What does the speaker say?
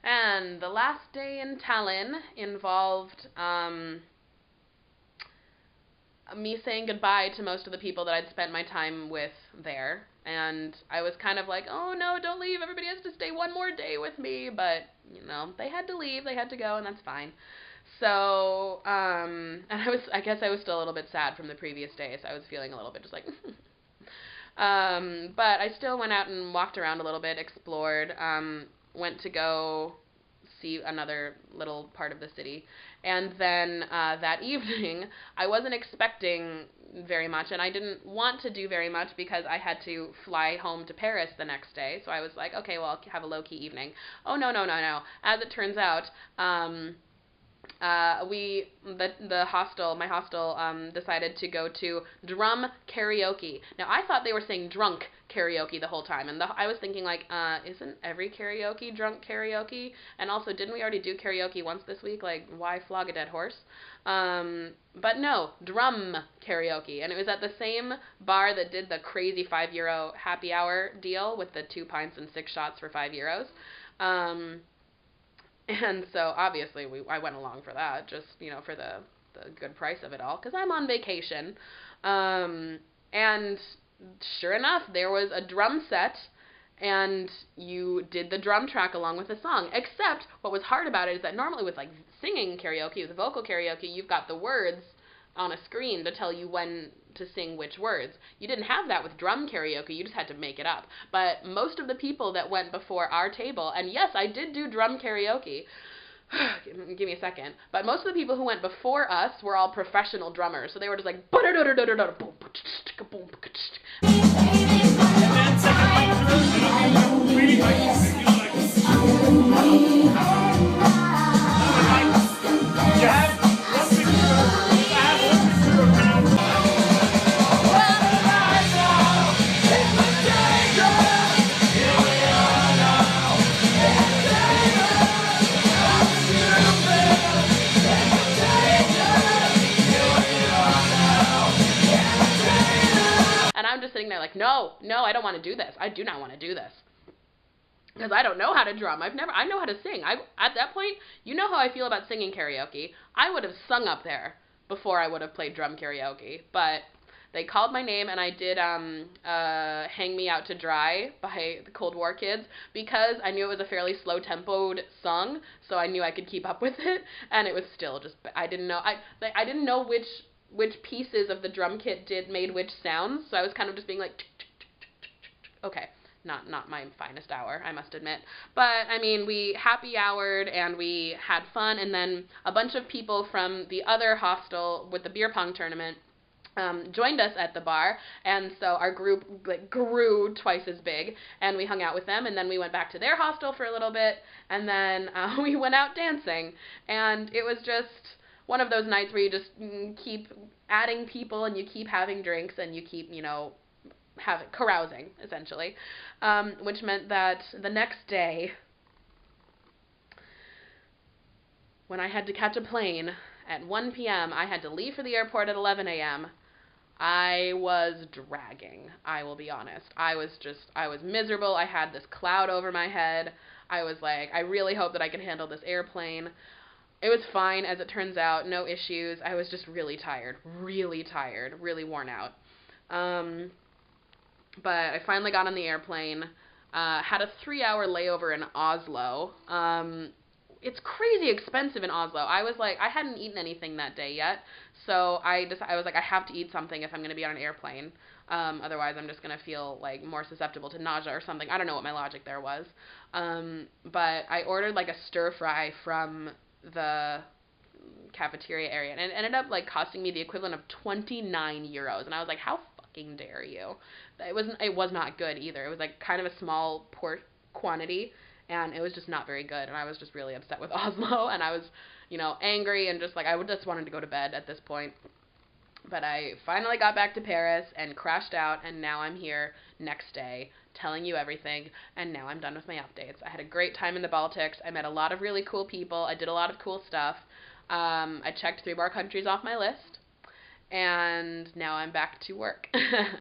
And the last day in Tallinn involved me saying goodbye to most of the people that I'd spent my time with there. And I was kind of like, oh no, don't leave, everybody has to stay one more day with me. But, they had to leave, they had to go, and that's fine. So, and I guess I was still a little bit sad from the previous day, so I was feeling a little bit just like, but I still went out and walked around a little bit, explored, went to go see another little part of the city. And then that evening, I wasn't expecting very much, and I didn't want to do very much because I had to fly home to Paris the next day. So I was like, okay, well, I'll have a low-key evening. Oh, no, no, no, no. As it turns out, my hostel, decided to go to drum karaoke. Now, I thought they were saying drunk karaoke the whole time, and I was thinking, like, isn't every karaoke drunk karaoke? And also, didn't we already do karaoke once this week? Like, why flog a dead horse? But no, drum karaoke, and it was at the same bar that did the crazy €5 happy hour deal with the 2 pints and 6 shots for €5. And so obviously I went along for that, just, for the good price of it all, because I'm on vacation. And sure enough, there was a drum set, and you did the drum track along with the song. Except what was hard about it is that normally with like singing karaoke, with vocal karaoke, you've got the words on a screen to tell you when to sing which words. You didn't have that with drum karaoke, you just had to make it up. But most of the people that went before our table, and yes, I did do drum karaoke, give me a second, but most of the people who went before us were all professional drummers, so they were just like and I'm just sitting there like, no, I don't want to do this. I do not want to do this. Because I don't know how to drum. I know how to sing. At that point, you know how I feel about singing karaoke. I would have sung up there before I would have played drum karaoke. But they called my name, and I did Hang Me Out to Dry by the Cold War Kids, because I knew it was a fairly slow-tempoed song, so I knew I could keep up with it, and it was still just, I didn't know which pieces of the drum kit made which sounds, so I was kind of just being like, okay, not my finest hour, I must admit. But, I mean, we happy houred, and we had fun, and then a bunch of people from the other hostel with the beer pong tournament joined us at the bar, and so our group grew twice as big, and we hung out with them, and then we went back to their hostel for a little bit, and then we went out dancing, and it was just one of those nights where you just keep adding people, and you keep having drinks, and you keep, carousing, essentially, which meant that the next day, when I had to catch a plane at 1 p.m., I had to leave for the airport at 11 a.m., I was dragging, I will be honest. I was miserable. I had this cloud over my head. I was like, I really hope that I can handle this airplane. It was fine, as it turns out, no issues. I was just really tired, really worn out. But I finally got on the airplane, had a 3-hour layover in Oslo. It's crazy expensive in Oslo. I was like, I hadn't eaten anything that day yet, so I was like, I have to eat something if I'm going to be on an airplane. Otherwise, I'm just going to feel like more susceptible to nausea or something. I don't know what my logic there was. But I ordered like a stir fry from the cafeteria area, and it ended up like costing me the equivalent of €29, and I was like, how fucking dare you? It was not good either. It was like kind of a small quantity, and it was just not very good, and I was just really upset with Oslo, and I was, angry, and just like, I just wanted to go to bed at this point. But I finally got back to Paris and crashed out, and now I'm here next day telling you everything, and now I'm done with my updates. I had a great time in the Baltics. I met a lot of really cool people. I did a lot of cool stuff. I checked 3 more countries off my list, and now I'm back to work.